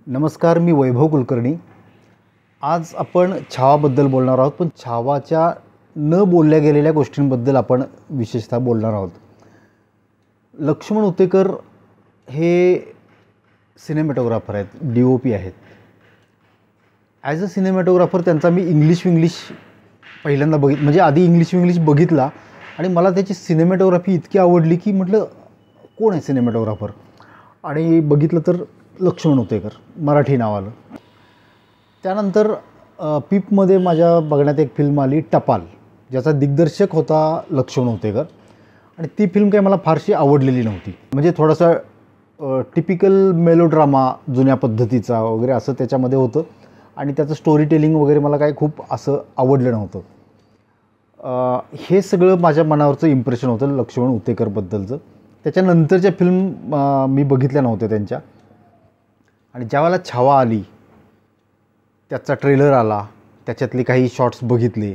नमस्कार, मी वैभव कुलकर्णी। आज आपण छावाबद्दल बोलणार आहोत, पण छावाच्या न बोलल्या गेलेल्या गोष्टींबद्दल आपण विशेषतः बोलणार आहोत। लक्ष्मण उतेकर हे सिनेमॅटोग्राफर आहेत, DOP आहेत। ॲज अ सिनेमॅटोग्राफर त्यांचा मी इंग्लिश पहिल्यांदा म्हणजे आधी इंग्लिश बघितला आणि मला त्याची सिनेमॅटोग्राफी इतकी आवडली की म्हटलं कोण आहे सिनेमॅटोग्राफर, आणि बघितलं तर लक्ष्मण उतेकर मराठी नाव आलं। त्यानंतर पीपमध्ये माझ्या बघण्यात एक फिल्म आली टपाल, ज्याचा दिग्दर्शक होता लक्ष्मण उतेकर, आणि ती फिल्म काही मला फारशी आवडलेली नव्हती। म्हणजे थोडासा टिपिकल मेलोड्रामा जुन्या पद्धतीचा वगैरे असं त्याच्यामध्ये होतं, आणि त्याचं स्टोरी टेलिंग वगैरे मला काही खूप असं आवडलं नव्हतं। हे सगळं माझ्या मनावरचं इम्प्रेशन होतं लक्ष्मण उतेकरबद्दलचं। त्याच्यानंतरच्या फिल्म मी बघितल्या नव्हत्या त्यांच्या, आणि ज्यावेळेला छावा आली, त्याचा ट्रेलर आला, त्याच्यातले काही शॉट्स बघितले,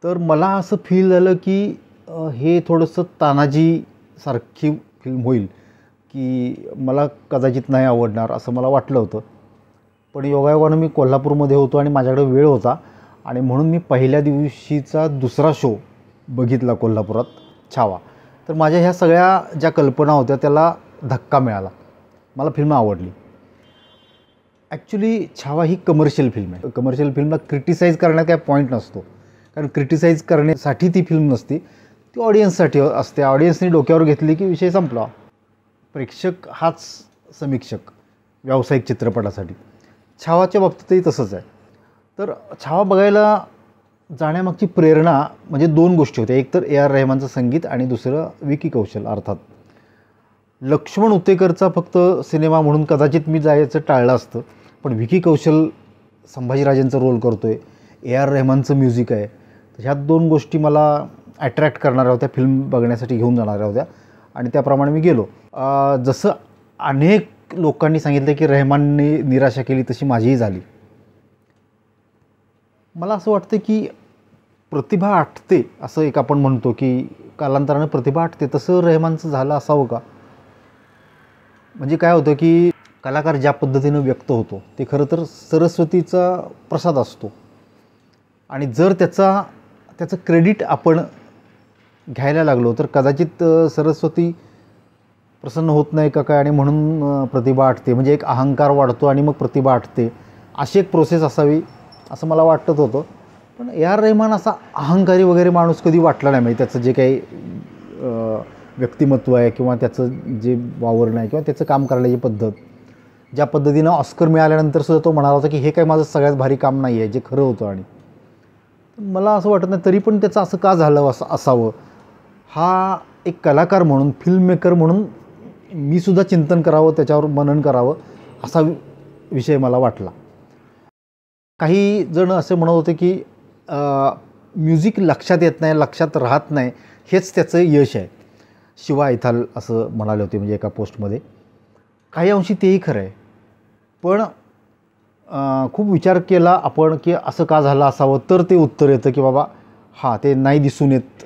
तर मला असं फील झालं की हे थोडंसं तानाजीसारखी फिल्म होईल, की मला कदाचित नाही आवडणार असं मला वाटलं होतं। पण योगायोगानं मी कोल्हापूरमध्ये होतो आणि माझ्याकडे वेळ होता, आणि म्हणून मी पहिल्या दिवशीचा दुसरा शो बघितला कोल्हापुरात, छावा। तर माझ्या ह्या सगळ्या ज्या कल्पना होत्या त्याला धक्का मिळाला, मला फिल्म आवडली। ॲक्च्युली छावा ही कमर्शियल फिल्म आहे। कमर्शियल फिल्मला क्रिटिसाइज करण्यात काय पॉईंट नसतो, कारण क्रिटिसाइज करण्यासाठी ती फिल्म नसते, ती ऑडियन्ससाठी असते। ऑडियन्सनी डोक्यावर घेतली की विषय संपला। प्रेक्षक हाच समीक्षक व्यावसायिक चित्रपटासाठी। छावाच्या बाबतीतही तसंच आहे। तर छावा बघायला जाण्यामागची प्रेरणा म्हणजे दोन गोष्टी होत्या, एक तर AR रहमानचं संगीत आणि दुसरं विकी कौशल। अर्थात लक्ष्मण उतेकरचा फक्त सिनेमा म्हणून कदाचित मी जायचं टाळलं असतं, पण विकी कौशल संभाजीराजेंचा रोल करतो आहे, AR रहमानचं म्युझिक आहे, तर ह्या दोन गोष्टी मला अट्रॅक्ट करणाऱ्या होत्या, फिल्म बघण्यासाठी घेऊन जाणाऱ्या होत्या, आणि त्याप्रमाणे मी गेलो। जसं अनेक लोकांनी सांगितलं की रहमानने निराशा केली, तशी माझीही झाली। मला असं वाटतं की प्रतिभा आटते, असं एक आपण म्हणतो की कालांतराने प्रतिभा आटते, तसं रहमानचं झालं असावं का? म्हणजे काय होतं की कलाकार ज्या पद्धतीनं व्यक्त होतो ते खरं तर सरस्वतीचा प्रसाद असतो, आणि जर त्याचं क्रेडिट आपण घ्यायला लागलो तर कदाचित सरस्वती प्रसन्न होत नाही का काय, आणि म्हणून प्रतिभा आटते, म्हणजे एक अहंकार वाढतो आणि मग प्रतिभा आटते, अशी एक प्रोसेस असावी असं मला वाटत होतं। पण AR रहमान असा अहंकारी वगैरे माणूस कधी वाटला नाही। म्हणजे त्याचं जे काही व्यक्तिमत्व आहे किंवा त्याचं जे वावरणं आहे किंवा त्याचं काम करण्याची पद्धत, ज्या पद्धतीनं ऑस्कर मिळाल्यानंतर सुद्धा तो म्हणाला होता की हे काय माझं सगळ्यात भारी काम नाही आहे, जे खरं होतं। आणि मला असं वाटत नाही तरी पण त्याचं असं का झालं असावं, हा एक कलाकार म्हणून, फिल्म मेकर म्हणून मी सुद्धा चिंतन करावं, त्याच्यावर मनन करावं, असा विषय मला वाटला। काही जण असे म्हणत होते की म्युझिक लक्षात येत नाही, लक्षात राहत नाही, हेच त्याचं यश आहे। शिवा ऐथाल असं म्हणाले होते म्हणजे एका पोस्टमध्ये। काही अंशी तेही खरं आहे, पण खूप विचार केला आपण की असं का झालं असावं, तर ते उत्तर येतं की बाबा हां, ते नाही दिसून येत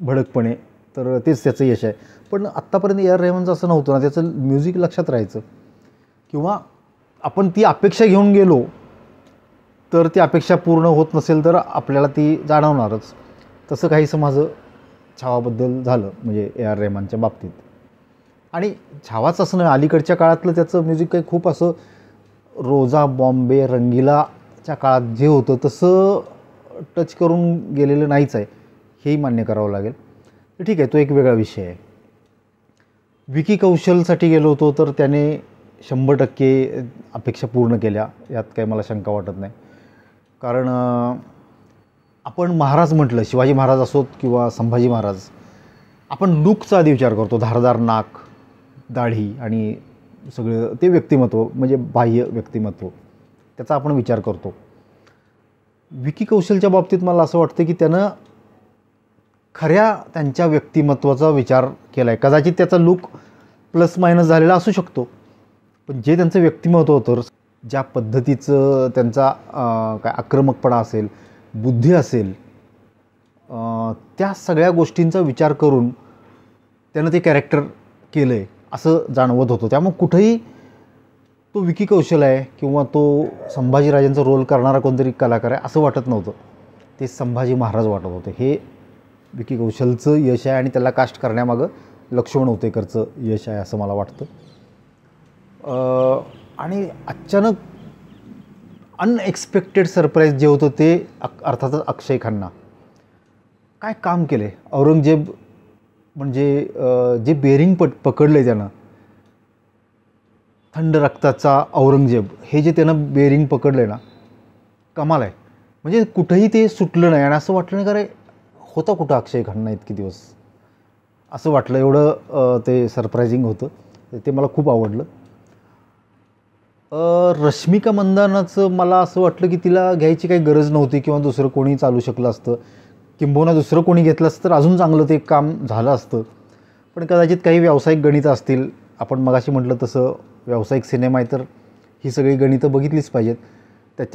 भडकपणे, तर तेच त्याचं यश आहे। पण आत्तापर्यंत AR रहमानचं असं नव्हतं ना, त्याचं म्युझिक लक्षात राहायचं, किंवा आपण ती अपेक्षा घेऊन गेलो तर ती अपेक्षा पूर्ण होत नसेल तर आपल्याला ती जाणवणारच। तसं काहीसं माझं छावाबद्दल झालं, म्हणजे AR रहमानच्या बाबतीत। आणि छावाच असं नाही, अलीकडच्या काळातलं त्याचं म्युझिक काही खूप असं रोजा, बॉम्बे, रंगीलाच्या काळात जे होतं तसं टच करून गेलेलं नाहीच आहे, हेही मान्य करावं लागेल। तर ठीक आहे, तो एक वेगळा विषय आहे। विकी कौशलसाठी गेलो होतो तर त्याने 100% अपेक्षा पूर्ण केल्या, यात काही मला शंका वाटत नाही। कारण आपण महाराज म्हटलं, शिवाजी महाराज असोत किंवा संभाजी महाराज, आपण लुकचा आधी विचार करतो, धारदार नाक, दाढी आणि सगळं ते व्यक्तिमत्व, म्हणजे बाह्य व्यक्तिमत्व, त्याचा आपण विचार करतो। विकी कौशलच्या बाबतीत मला असं वाटतं की त्यानं खऱ्या त्यांच्या व्यक्तिमत्वाचा विचार केला आहे। कदाचित त्याचा लुक प्लस मायनस झालेला असू शकतो, पण जे त्यांचं व्यक्तिमत्व होतं, ज्या पद्धतीचं त्यांचा काय आक्रमकपणा असेल, बुद्धी असेल, त्या सगळ्या गोष्टींचा विचार करून त्यानं ते कॅरेक्टर केलं आहे असं जाणवत होतं। त्यामुळे कुठेही तो विकी कौशल आहे किंवा तो संभाजीराजांचा रोल करणारा कोणतरी कलाकार आहे असं वाटत नव्हतं. ते संभाजी महाराज वाटत होते. हे विकी कौशलचं यश आहे आणि त्याला कास्ट करण्यामागं लक्ष्मण उतेकरचं यश आहे असं मला वाटतं. आणि अचानक अनएक्सपेक्टेड सरप्राईज जे होतं ते अर्थातच अक्षय खन्ना. काय काम केलं आहे. औरंगजेब म्हणजे जे बेरिंग पकडलं आहे त्यानं, थंड रक्ताचा औरंगजेब हे जे त्यानं बेरिंग पकडलं आहे ना, कमाल आहे. म्हणजे कुठंही ते सुटलं नाही आणि असं वाटलं नाही का रे होता कुठं अक्षय खन्ना इतके दिवस, असं वाटलं. एवढं ते सरप्रायझिंग होतं. ते मला खूप आवडलं. रश्मिका मंदानाचं मला असं वाटलं की तिला घ्यायची काही गरज नव्हती किंवा दुसरं कोणी चालू शकलं असतं, किंबहुना दुसरं कोणी घेतलं असतं तर अजून चांगलं ते काम झालं असतं. पण कदाचित काही व्यावसायिक गणितं असतील. आपण मगाशी म्हटलं तसं व्यावसायिक सिनेमा आहे तर ही सगळी गणितं बघितलीच पाहिजेत.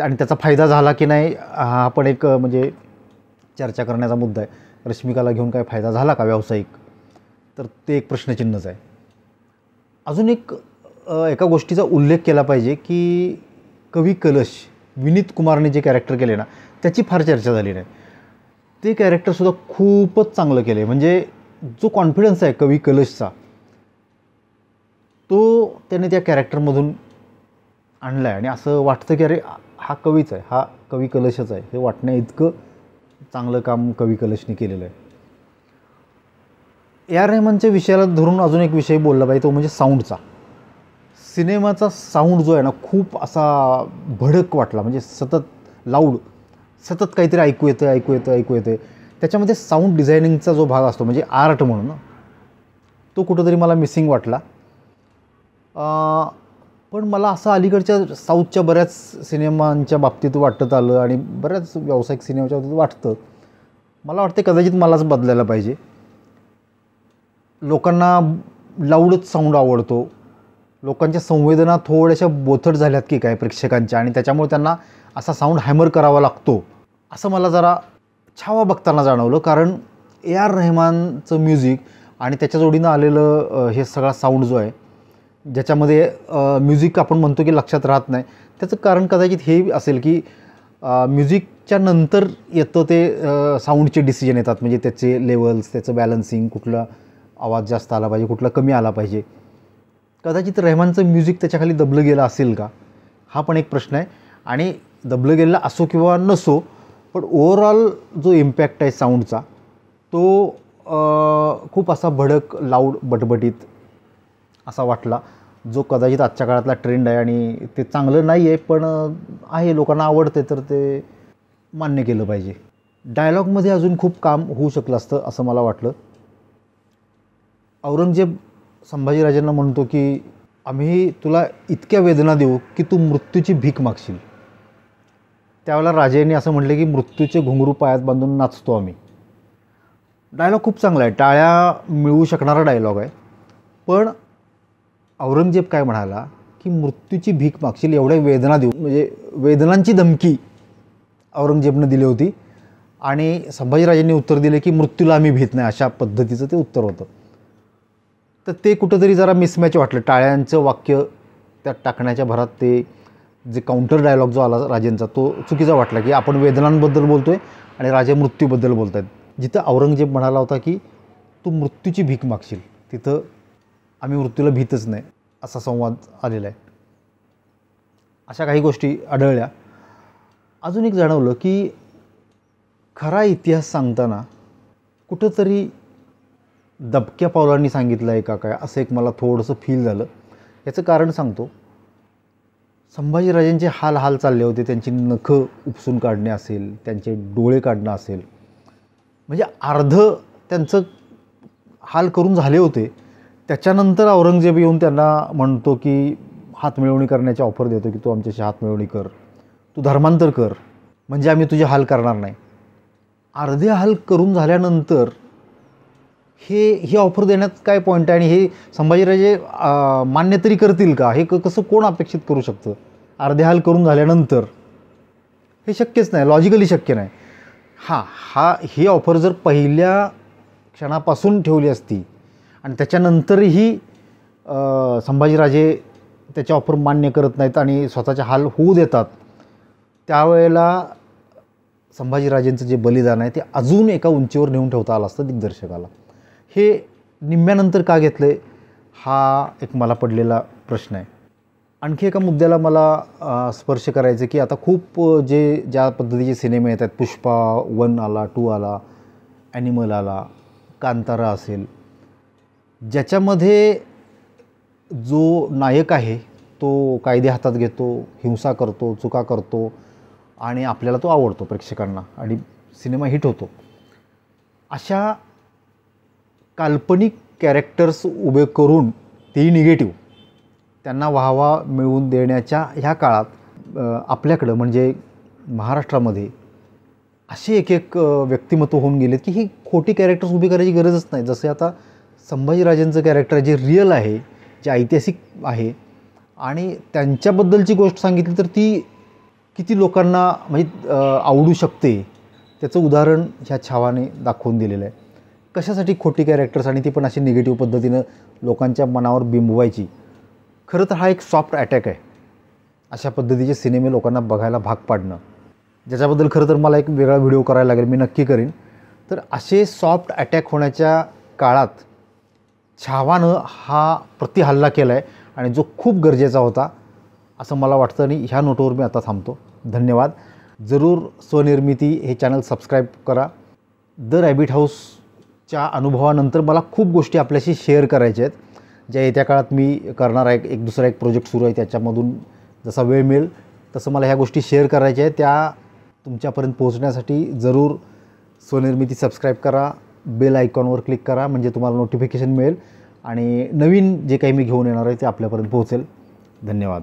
आणि त्याचा फायदा झाला की नाही हा पण एक म्हणजे चर्चा करण्याचा मुद्दा आहे. रश्मिकाला घेऊन काय फायदा झाला का व्यावसायिक, तर ते एक प्रश्नचिन्हच आहे. अजून एका गोष्टीचा उल्लेख केला पाहिजे की कवी कलश विनीत कुमारने जे कॅरेक्टर केले ना त्याची फार चर्चा झाली नाही. ते कॅरेक्टरसुद्धा खूपच चांगलं केलं आहे. म्हणजे जो कॉन्फिडन्स आहे कवी कलशचा तो त्याने त्या कॅरेक्टरमधून आणला आहे आणि असं वाटतं की अरे हा कवीच आहे, हा कवी कलशच आहे. हे वाटण्या इतकं चांगलं काम कवी कलशने केलेलं आहे. ए आर रहमानच्या विषयाला धरून अजून एक विषय बोलला पाहिजे तो म्हणजे साऊंडचा. सिनेमाचा साऊंड जो आहे ना खूप असा भडक वाटला. म्हणजे सतत लाऊड, सतत काहीतरी ऐकू येतं. त्याच्यामध्ये साऊंड डिझायनिंगचा जो भाग असतो म्हणजे आर्ट म्हणून ना, तो कुठंतरी मला मिसिंग वाटला. पण मला असं अलीकडच्या साऊथच्या बऱ्याच सिनेमांच्या बाबतीत वाटत आलं आणि बऱ्याच व्यावसायिक सिनेमाच्या बाबतीत वाटतं. मला वाटते कदाचित मलाच बदलायला पाहिजे. लोकांना लाऊडच साऊंड आवडतो. लोकांच्या संवेदना थोड्याशा बोथट झाल्यात की काय प्रेक्षकांच्या आणि त्याच्यामुळे त्यांना असा साऊंड हॅमर करावा लागतो असं मला जरा छावा बघताना जाणवलं. कारण ए आर रहमानचं म्युझिक आणि त्याच्या जोडीनं आलेलं हे सगळा साऊंड जो आहे ज्याच्यामध्ये म्युझिक आपण म्हणतो की लक्षात राहत नाही, त्याचं कारण कदाचित हे असेल की म्युझिकच्या नंतर येतं ते साऊंडचे डिसिजन येतात. म्हणजे त्याचे लेवल्स, त्याचं बॅलन्सिंग, कुठला आवाज जास्त आला पाहिजे, कुठला कमी आला पाहिजे. कदाचित रहमानचं म्युझिक त्याच्याखाली दबलं गेलं असेल का, हा पण एक प्रश्न आहे. आणि दबलं गेलेला असो किंवा नसो, पण ओव्हरऑल जो इम्पॅक्ट आहे साऊंडचा तो खूप असा भडक, लाऊड, बटबटीत असा वाटला, जो कदाचित आजच्या काळातला ट्रेंड आहे. आणि ते चांगलं नाही आहे पण आहे, लोकांना आवडते तर ते मान्य केलं पाहिजे. डायलॉगमध्ये अजून खूप काम होऊ शकलं असतं असं मला वाटलं. औरंगजेब संभाजीराजांना म्हणतो की आम्ही तुला इतक्या वेदना देऊ की तू मृत्यूची भीक मागशील. त्यावेळेला राजांनी असं म्हटलं की मृत्यूचे घुंगरू पायात बांधून नाचतो आम्ही. डायलॉग खूप चांगला आहे, टाळ्या मिळवू शकणारा डायलॉग आहे. पण औरंगजेब काय म्हणाला की मृत्यूची भीक मागशील, एवढ्या वेदना देऊ, म्हणजे वेदनांची धमकी औरंगजेबनं दिली होती. आणि संभाजीराजांनी उत्तर दिले की मृत्यूला आम्ही भीत नाही, अशा पद्धतीचं ते उत्तर होतं. तर ते कुठंतरी जरा मिसमॅच वाटलं. टाळ्यांचं वाक्य त्यात टाकण्याच्या भरात ते जे काउंटर डायलॉग जो आला राजेंचा तो चुकीचा वाटला की आपण वेदनांबद्दल बोलतो आहे आणि राजे मृत्यूबद्दल बोलत आहेत. जिथं औरंगजेब म्हणाला होता की तू मृत्यूची भीक मागशील, तिथं आम्ही मृत्यूला भीतच नाही, असा संवाद आलेला आहे. अशा काही गोष्टी आढळल्या. अजून एक जाणवलं की खरा इतिहास सांगताना कुठंतरी दबक्या पावलांनी सांगितलं आहे का काय, असं एक मला थोडंसं फील झालं. याचं कारण सांगतो. संभाजीराजांचे हाल चालले होते. त्यांची नखं उपसून काढणे असेल, त्यांचे डोळे काढणं असेल, म्हणजे अर्ध त्यांचं हाल करून झाले होते. त्याच्यानंतर औरंगजेब येऊन त्यांना म्हणतो की हातमिळवणी करण्याची ऑफर देतो की तू आमच्याशी हातमिळवणी कर, तू धर्मांतर कर, म्हणजे आम्ही तुझे हाल करणार नाही. अर्धे हाल करून झाल्यानंतर ही ऑफर देण्यात काय पॉईंट आहे. आणि हे संभाजीराजे मान्य तरी करतील का, हे कसं कोण अपेक्षित करू शकतं. अर्धे हाल करून झाल्यानंतर हे शक्यच नाही, लॉजिकली शक्य नाही. ही ऑफर जर पहिल्या क्षणापासून ठेवली असती आणि त्याच्यानंतरही संभाजीराजे त्याचे ऑफर मान्य करत नाहीत आणि स्वतःचे हाल होऊ देतात, त्यावेळेला संभाजीराजेंचं जे बलिदान आहे ते अजून एका उंचीवर नेऊन ठेवता आलं असतं दिग्दर्शकाला. हे निम्म्यानंतर का घेतलं आहे, हा एक मला पडलेला प्रश्न आहे. आणखी एका मुद्द्याला मला स्पर्श करायचं की आता खूप ज्या पद्धतीचे सिनेमे येतात, पुष्पा 1 आला, 2 आला, ॲनिमल आला, कांतारा असेल, ज्याच्यामध्ये जो नायक आहे तो कायदे हातात घेतो, हिंसा करतो, चुका करतो आणि आपल्याला तो आवडतो प्रेक्षकांना आणि सिनेमा हिट होतो. अशा काल्पनिक कॅरेक्टर्स उभे करून, तेही निगेटिव्ह, त्यांना वाहवा मिळवून देण्याच्या ह्या काळात आपल्याकडं म्हणजे महाराष्ट्रामध्ये असे एक व्यक्तिमत्व होऊन गेलेत की ही खोटी कॅरेक्टर्स उभी करायची गरजच नाही. जसे आता संभाजीराजेंचं कॅरेक्टर जे रिअल आहे, जे ऐतिहासिक आहे आणि त्यांच्याबद्दलची गोष्ट सांगितली तर ती किती लोकांना म्हणजे आवडू शकते, त्याचं उदाहरण ह्या छावाने दाखवून दिलेलं आहे. कशासाठी खोटी कॅरेक्टर्स आणि ती पण अशी निगेटिव्ह पद्धतीनं लोकांच्या मनावर बिंबवायची. खरं तर हा एक सॉफ्ट अटॅक आहे, अशा पद्धतीचे सिनेमे लोकांना बघायला भाग पाडणं, ज्याच्याबद्दल खरं तर मला एक वेगळा व्हिडिओ करायला लागेल, मी नक्की करीन. तर असे सॉफ्ट अटॅक होण्याच्या काळात छावानं हा प्रतिहल्ला केला आहे आणि जो खूप गरजेचा होता असं मला वाटतं आणि ह्या नोटवर मी आता थांबतो. धन्यवाद. जरूर स्वनिर्मिती हे चॅनल सबस्क्राईब करा. द रॅबिट हाऊसच्या अनुभवानंतर मला खूप गोष्टी आपल्याशी शेअर करायच्या आहेत, ज्या येत्या काळात मी करणार आहे. एक दुसरा एक प्रोजेक्ट सुरू आहे, त्याच्यामधून जसा वेळ मिळेल तसं मला ह्या गोष्टी शेअर करायच्या आहेत. त्या तुमच्यापर्यंत पोहोचण्यासाठी जरूर स्वनिर्मिती सबस्क्राईब करा, बेल आयकॉनवर क्लिक करा, म्हणजे तुम्हाला नोटिफिकेशन मिळेल आणि नवीन जे काही मी घेऊन येणार आहे ते आपल्यापर्यंत पोहोचेल. धन्यवाद.